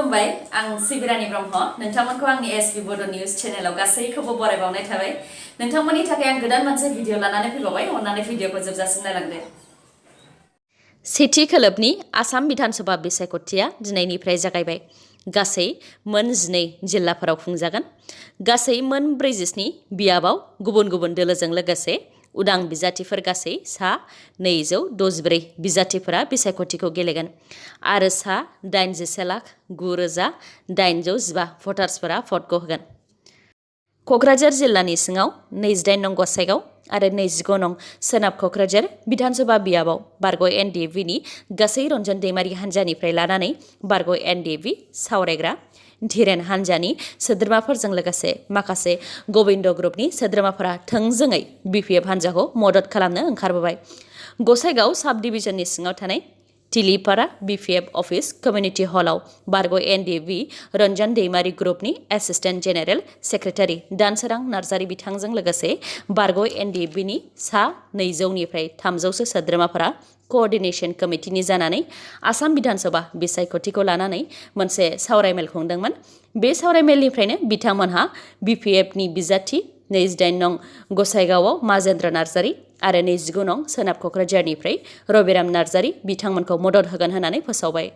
खुलुमबाय आं सिबिरानि ब्रह्म नोंथांमोनखौ आंनि sbbodonews चेनेलाव गासैखौबो बरायबावनाय थाबाय नोंथांमोननि थाखाय आं गोदान मोनसे भिडिअ लानानै फैबावबाय अन्नानै भिडिअखौ जोबजासिम नायलांदो सेथि खोलोबनि आसाम विधानसभा बिसायख'थिया दिनैनिफ्राय जागायबाय गासै मोन 12 जिल्लाफोराव खुंजागोन गासै मोन 47 बियाबाव गुबुन गुबुन दोलोजों लोगोसे उदां बिजाथिफोर गासै सा 264 बिजाथिफोरा बिसायख'थिखौ गेलेगोन आरो सा 81,09,815 भटार्सफोरा भटखौ होगोन क'क्राझार जिल्लानि सिङाव 28 नं गसाइगाव आरो 25 नं सोनाब क'क्राझार विधानसभा बियाबाव बारग' एनडिएफबि गासै रन्जन दैमारि हान्जानिफ्राय लानानै बारग' एनडिएफबि सावरायग्रा धीरेन हान्जानि सोद्रोमाफोरजों लोगोसे माखासे गबिन्द ग्रुपनि सोद्रोमाफोरा थोंजोङै बिपिएफ हान्जाखौ मदद खालामनो ओंखारबोबाय गसाइगाव साब डिभिजननि सिङाव थानाय तिलिपारा बिपिएफ अफिस कमिउनिटि हलाव बारग' एनडिएफबि रन्जन दैमारि ग्रुपनि एसिस्टेन्ट जेनेरेल सेक्रेटारि दानसोरां नार्जारि बिथांजों लोगोसे बारग' एनडिएफबिनि सा 200निफ्राय 300सो सोद्रोमाफोरा क'अर्डिनेशन कमिटिनि जानानै आसाम विधानसभा बिसायख'थिखौ लानानै मोनसे सावरायमेल खुंदोंमोन बे सावरायमेलनिफ्रायनो बिथांमोनहा बिपिएफनि बिजाथि 28 नं गसाइगावआव माजेन्द्र नार्जारि आरो 25 नं सोनाब क'क्राझारनिफ्राय रबिराम नार्जारि बिथांमोनखौ मदद होगोन होननानै फोसावबाय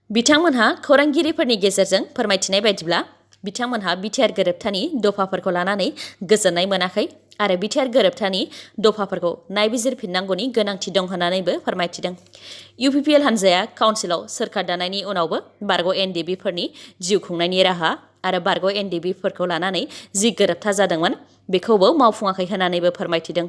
बिथांमोनहा खौरांगिरिफोरनि गेजेरजों फोरमायथिनाय बायदिब्ला बिथांमोनहा बिटिआर गोरोबथानि दफाफोरखौ लानानै गोजोननाय मोनाखै आरो बिटिआर गोरोबथानि दफाफोरखौ नायबिजिरफिननांगौनि गोनांथि दं होननानैबो फोरमायथिदों इउपिपिएल हान्जाया काउन्सिलाव सोरखार दानायनि उनावबो बारग' एनडिएफबिफोरनि जिउ खुंनायनि राहा आरो बारग' एनडिएफबिफोरखौ लानानै जि गोरोबथा जादोंमोन बेखौबो मावफुङाखै होननानैबो फोरमायथिदों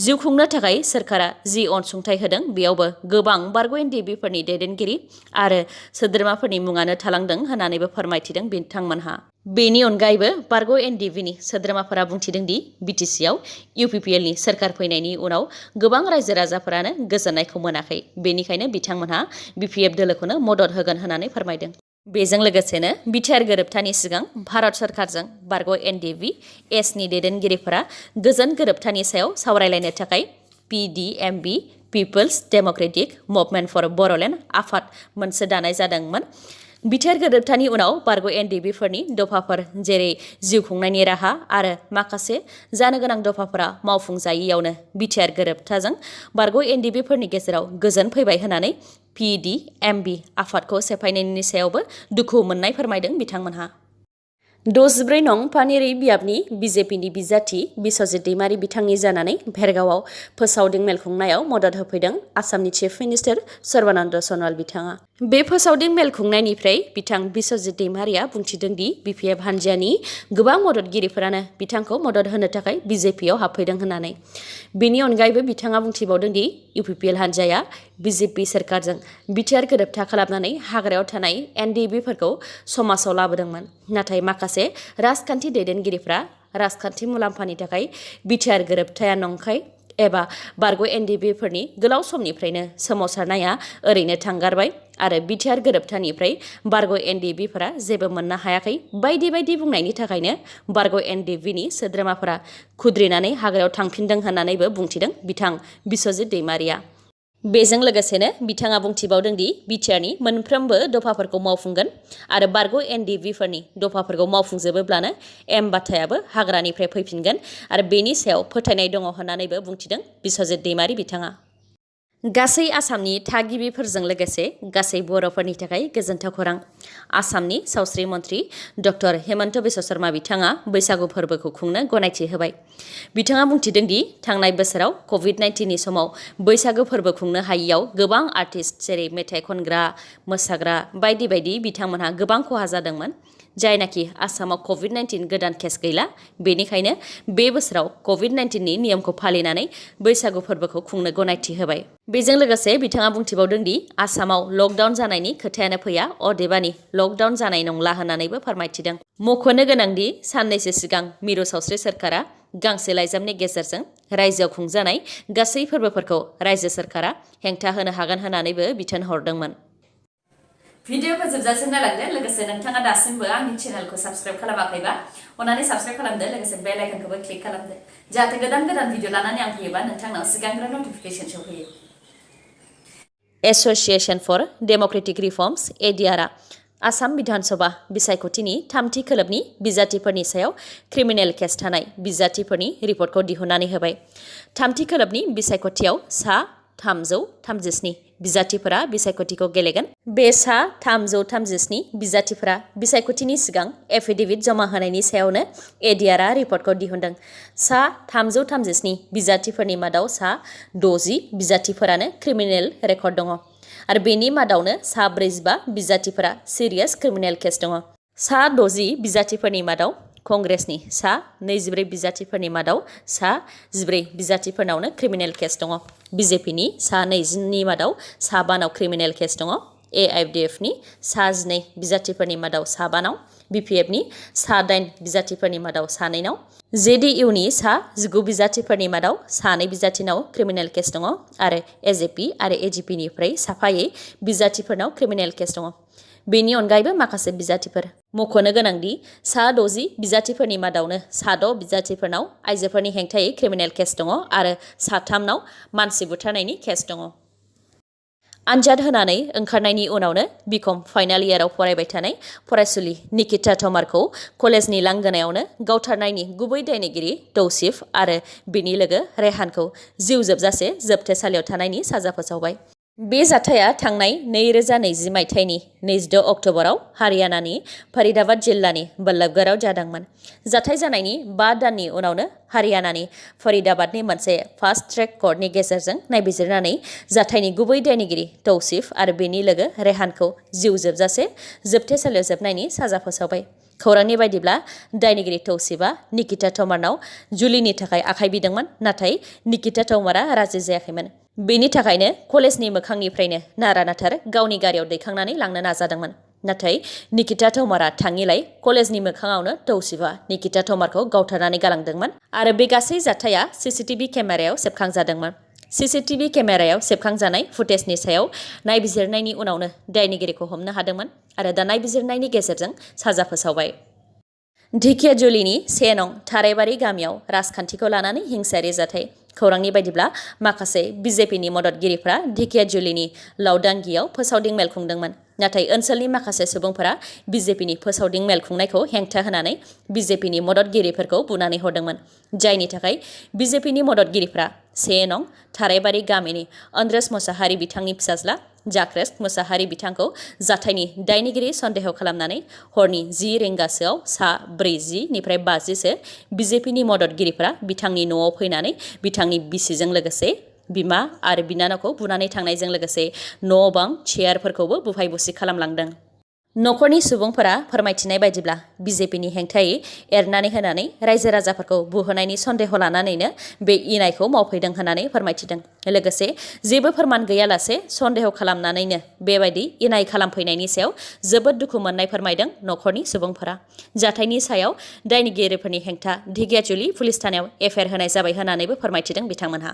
जिउ खुंनो थाखाय सोरखारा जि अनसुंथाइ होदों बेयावबो गोबां बारग' एनडिएफबिफोरनि दैदेनगिरि आरो सोद्रोमाफोरनि मुङानो थालांदों होननानैबो फोरमायथिदों बिथांमोनहा बेनि अनगायैबो बारग' एनडिएफबिनि सोद्रोमाफोरा बुंथिदों दि बिटिसिआव इउपिपिएलनि सोरखार फैनायनि उनाव गोबां रायजो राजाफोरानो गोजोननायखौ मोनाखै बेनिखायनो बिथांमोनहा बिपिएफ दोलोखौनो मदद होगोन होननानै फोरमायदों बेजों लोगोसेनो बिटिआर गोरोबथानि सिगां भारत सरकारजों बारग' एनडिएफबि एसनि दैदेनगिरिफोरा गोजोन गोरोबथानि सायाव सावरायलायनो थाखाय पिडिएमबि पिपल्स डेम'क्रेटिक मुभमेन्ट फर बरोलेण्ड आफाद मोनसे दानाय जादोंमोन बिटिआर गोरोबथानि उनाव बारग' एनडिएफबिफोरनि दफाफोर जेरै जिउ खुंनायनि राहा आरो माखासे जानो गोनां दफाफोरा मावफुंजायैयावनो बिटिआर गोरोबथाजों बारग' एनडिएफबिफोरनि गेजेराव गोजोन फैबाय होननानै पिडिएमबि आफादखौ सेफायनायनि सायावबो दुखु मोननाय फोरमायदों बिथांमोनहा 64 नं पानेरि बियाबनि बिजेपिनि बिजाथि बिस्वजित दैमारि बिथांनि जानानै भेरगावआव फोसावदिं मेल खुंनायाव मदद होफैदों आसामनि चिफ मिनिस्टार सर्बानन्द सन'वाल बिथाङा बे फोसावदिं मेल खुंनायनिफ्राय बिथां बिस्वजित दैमारिया बुंथिदों दि बिपिएफ हान्जानि गोबां मददगिरिफोरानो बिथांखौ मदद होनो थाखाय बिजेपिआव हाबफैदों होननानै बेनि अनगायैबो बिथाङा बुंथिबावदों दि इउपिपिएल हान्जाया बिजेपि सोरखारजों बिटिआर गोरोबथा खालामनानै हाग्रायाव थानाय एनडिएफबिफोरखौ समाजाव लाबोदोंमोन नाथाय माखासे राजखान्थि दैदेनगिरिफ्रा राजखान्थि मुलाम्फानि थाखाय बिटिआर गोरोबथाया नंखाय एबा बारग' एनडिएफबिफोरनि गोलाव समनिफ्रायनो सोमावसारनाया ओरैनो थांगारबाय आरो बिटिआर गोरोबथानिफ्राय बारग' एनडिएफबिफोरा जेबो मोननो हायाखै बायदि बायदि बुंनायनि थाखायनो बारग' एनडिएफबिनि सोद्रोमाफोरा खुद्रिनानै हाग्रायाव थांफिनदों होननानैबो बुंथिदों बिथां बिस्वजित दैमारिया बेजों लोगोसेनो बिथाङा बुंथिबावदों दि बिटिआरनि मोनफ्रोमबो दफाफोरखौ मावफुंगोन आरो बारग' एनडिएफबिफोरनि दफाफोरखौ मावफुंजोबोब्लानो M.Bathaयाबो हाग्रानिफ्राय फैफिनगोन आरो बेनि सायाव फोथायनाय दङ होननानैबो बुंथिदों बिस्वजित दैमारि बिथाङा गासै आसामनि थागिबिफोरजों लोगोसे गासै बर'फोरनि थाखाय गोजोनथाव खौरां आसामनि सावस्रि मन्त्रि डक्टर हेमन्त बिश्व शर्मा बिथाङा बैसागु फोरबोखौ खुंनो गनायथि होबाय बिथाङा बुंथिदों दि थांनाय बोसोराव कभिड-19नि समाव बैसागु फोरबो खुंनो हायियाव गोबां आर्टिस्ट जेरै मेथाइ खनग्रा मोसाग्रा बायदि बायदि बिथांमोनहा गोबां खहा जादोंमोन जायनाखि आसामाव कभिड-19 गोदान केस गैला बेनिखायनो बे बोसोराव कभिड-19नि नियमखौ फालिनानै बैसागु फोरबोखौ खुंनो गनायथि होबाय बेजों लोगोसे बिथाङा बुंथिबावदों दि आसामाव लकडाउन जानायनि खोथायानो फैया अदेबानि लकडाउन जानाय नंला होननानैबो फोरमायथिदों मख'नो गोनांदि साननैसो सिगां मिरु सावस्रि सोरखारा गांसे लाइजामनि गेजेरजों रायजोआव खुंजानाय गासै फोरबोफोरखौ रायजो सोरखारा हेंथा होनो हागोन होननानैबो बिथोन हरदोंमोन भिडिअखौ जोबजासिम नायलांदो लोगोसे नोंथाङा दासिमबो आंनि चेनेलखौ साबस्क्राइब खालामाखैबा अन्नानै साबस्क्राइब खालामदो लोगोसे बेल आइकनखौबो क्लिक खालामदो जाहाथे गोदान गोदान भिडिअ लानानै आं फैयोबा नोंथांनाव सिगांग्रो नटिफिकेसन सौफैयो एस'सिएशन फर डेम'क्रेटिक रिफर्मस एडिआरआ आसाम बिधान सभा बिसायख'थिनि थामथि खोलोबनि बिजाथिफोरनि सायाव क्रिमिनेल केस थानाय बिजाथिफोरनि रिपर्टखौ दिहुननानै होबाय। थामथि खोलोबनि बिसायख'थियाव सा 337 बिजाथिफोरा बिसायख'थिखौ गेलेगोन। बे सा 337 बिजाथिफोरा बिसायख'थिनि सिगां एफिडेविट जमा होनायनि सायावनो एडिआरआ रिपर्टखौ दिहुनदों। सा 337 बिजाथिफोरनि मादाव सा 60 बिजाथिफोरानो क्रिमिनेल रेकर्ड दङ आरो बेनि मादावनो सा 45 बिजाथिफोरा सिरियास क्रिमिनेल केस दङ। सा 60 बिजाथिफोरनि मादाव कंग्रेसनि सा 24 बिजाथिफोरनि मादाव सा 14 बिजाथिफोरनावनो क्रिमिनेल केस दङ। बिजेपिनि सा 20नि मादाव सा 5नाव क्रिमिनेल केस दङ। एआइएफडिएफनि सा 12 बिजाथिफोरनि मादाव सा 5नाव, बिपिएफनि सा 8 बिजाथिफोरनि मादाव सा 2नाव, जेडिइउनि सा 19 बिजाथिफोरनि मादाव सा 2 बिजाथिनाव क्रिमिनेल केस दङ आरो एजेपि आरो एजिपिनिफ्राय साफायै बिजाथिफोरनाव क्रिमिनेल केस दङ। बेनि अनगायैबो माखासे बिजाथिफोर मख'नो गोनांदि सा 60 बिजाथिफोरनि मादावनो सा 6 बिजाथिफोरनाव आइजोफोरनि हेंथायै क्रिमिनेल केस दङ आरो सा 3नाव मानसि बुथारनायनि केस दङ। आनजाद होनानै ओंखारनायनि उनावनो बिकम फाइनाल इयाराव फरायबाय थानाय फरायसुलि निकिता तमारखौ कलेजनि लांगोनायावनो गावथारनायनि गुबै दायनिगिरि तौसिफ आरो बिनि लोगो रेहानखौ जिउ जोबजासे जोबथेसालियाव थानायनि साजा फोसावबाय। बे जाथाया थांनाय 2020 मायथाइनि 26 अक्ट'बराव हारियानानि फरीदाबाद जिल्लानि बल्लभगढ़आव जादोंमोन। जाथाय जानायनि 5 दाननि उनावनो हारियानानि फरीदाबादनि मोनसे फास्ट ट्रेक कर्टनि गेजेरजों नायबिजिरनानै जाथायनि गुबै दायनिगिरि तौसिफ आरो बेनि लोगो रेहानखौ जिउ जोबजासे जोबथेसालियाव जोबनायनि साजा फोसावबाय। खौरांनि बायदिब्ला दायनिगिरि तौसिफआ निकिता तमारनाव जुलिनि थाखाय आखाइ बिदोंमोन, नाथाय निकिता तमारआ राजि जायाखैमोन। बेनि थाखायनो कलेजनि मोखांनिफ्रायनो नारा-नाथार गावनि गारियाव दैखांनानै लांनो नाजादोंमोन। नाथाय निकिता तमारआ थाङिलाय कलेजनि मोखाङावनो तौसिफआ निकिता तमारखौ गावथारनानै गालांदोंमोन आरो बे गासै जाथाया सीसीटीवी केमेरायाव सेबखांजादोंमोन। सीसीटीवी केमेरायाव सेबखांजानाय फुटेजनि सायाव नायबिजिरनायनि उनावनो दायनिगिरिखौ हमनो हादोंमोन आरो दा नायबिजिरनायनि गेजेरजों साजा फोसावबाय। ढेकियाजुलिनि 1 नं थाराइबारि गामियाव राजखान्थिखौ लानानै हिंसायारि जाथाय। खौरांनि बायदिब्ला माखासे बिजेपिनि मददगिरिफ्रा ढेकियाजुलिनि लावदांगियाव फोसावदिं मेल खुंदोंमोन, नाथाय ओनसोलनि माखासे सुबुंफोरा बिजेपिनि फोसावदिं मेल खुंनायखौ हेंथा होनानै बिजेपिनि मददगिरिफोरखौ बुनानै हरदोंमोन, जायनि थाखाय बिजेपिनि मददगिरिफ्रा 1 नं थाराइबारि गामिनि आन्द्रेस मोसाहारि बिथांनि फिसाज्ला जाक्रेस मोसाहारि बिथांखौ जाथायनि दायनिगिरि सन्देह खालामनानै हरनि 10 रिंगासोआव सा 40 निफ्राय 50सो बिजेपिनि मददगिरिफ्रा बिथांनि न'आव फैनानै बिथांनि बिसिजों लोगोसे बिमा आरो बिनानावखौ बुनानै थांनायजों लोगोसे न'-बां चेयारफोरखौबो बुफाय-बुसि खालामलांदों। न'खरनि सुबुंफोरा फोरमायथिनाय बायदिब्ला बिजेपिनि हेंथायै एरनानै होनानै रायजो राजाफोरखौ बुहोनायनि सन्देह लानानैनो बे इनायखौ मावफैदों होननानै फोरमायथिदों। लोगोसे जेबो फोरमान गैयालासे सन्देह खालामनानैनो बेबायदि इनाय खालामफैनायनि सायाव जोबोद दुखु मोननाय फोरमायदों न'खरनि सुबुंफोरा। जाथायनि सायाव दायनिगिरिफोरनि हेंथा ढेकियाजुलि पुलिस थानायाव एफआइआर होनाय जाबाय होननानैबो फोरमायथिदों बिथांमोनहा।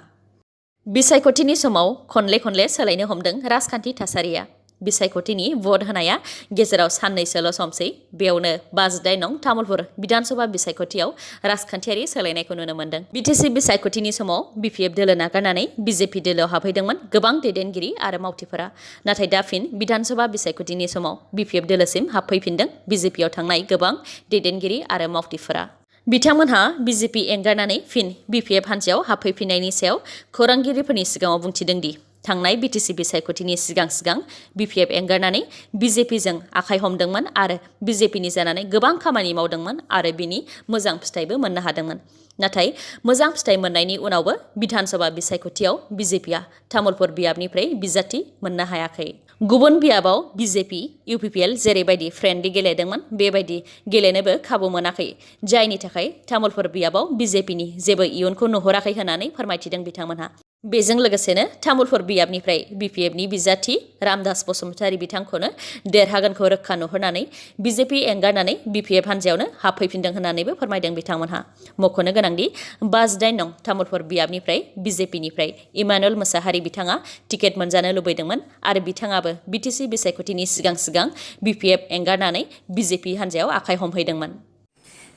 बिसायख'थिनि समाव खनले सोलायनो हमदों राजखान्थि थासारिया। बिसायख'थिनि भट होनाया गेजेराव साननैसोल' समसै, बेयावनो 58 नं तामुलपुर बिधानसभा बिसायख'थियाव राजखान्थियारि सोलायनायखौ नुनो मोन्दों। बिटिसि बिसायख'थिनि समाव बिपिएफ दोलो नागारनानै बिजेपि दोलोआव हाबहैदोंमोन गोबां दैदेनगिरि आरो मावथिफोरा, नाथाय दा फिन बिधानसभा बिसायख'थिनि समाव बिपिएफ दोलोसिम हाबफैफिनदों बिजेपिआव थांनाय गोबां दैदेनगिरि आरो मावथिफोरा। बिथांमोनहा बिजेपि एंगारनानै फिन बिपिएफ हान्जायाव हाबफैफिननायनि सायाव खौरांगिरिफोरनि सिगाङाव बुंथिदों दि थांनाय बिटिसि बिसायख'थिनि सिगां बिपिएफ एंगारनानै बिजेपिजों आखाइ हमदोंमोन आरो बिजेपिनि जानानै गोबां खामानि मावदोंमोन आरो बिनि मोजां फिथाइबो मोननो हादोंमोन। नाथाय मोजां फिथाइ मोननायनि उनावबो बिधानसभा बिसायख'थियाव बिजेपिआ तामुलपुर बियाबनिफ्राय बिजाथि मोननो हायाखै। गुबुन बियाबाव बिजेपि इउपिपिएल जेरैबायदि फ्रेन्डलि गेलेदोंमोन बेबायदि गेलेनोबो खाबु मोनाखै, जायनि थाखाय तामुलपुर बियाबाव बिजेपिनि जेबो इयुनखौ नुहुराखै होननानै फोरमायथिदों बिथांमोनहा। बेजों लोगोसेनो तामुलपुर बियाबनिफ्राय बिपिएफनि बिजाथि रामदास बसुमतारी बिथांखौनो देरहागोनखौ रोखा नुहुरनानै बिजेपि एंगारनानै बिपिएफ हान्जायावनो हाबफैफिनदों होननानैबो फोरमायदों बिथांमोनहा। मख'नो गोनांदि 58 नं तामुलपुर बियाबनिफ्राय बिजेपिनिफ्राय इमानुएल मोसाहारि बिथाङा टिकेट मोनजानो लुबैदोंमोन आरो बिथाङाबो बिटिसि बिसायख'थिनि सिगां बिपिएफ एंगारनानै बिजेपि हान्जायाव आखाइ हमहैदोंमोन।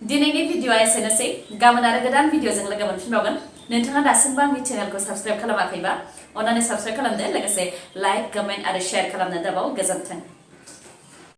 दिनैनि भिडिअ'आ एसेनोसै। गाबोन आरो गोदान भिडिअ'जों लोगो मोनफिनबावगोन। नोंथाङा दासिमबो आंनि चेनेलखौ साबस्क्राइब खालामाखैबा अन्नानै साबस्क्राइब खालामदो, लोगोसे लाइक, कमेन्ट आरो शेयार खालामनो दाबाव। गोजोन्थों।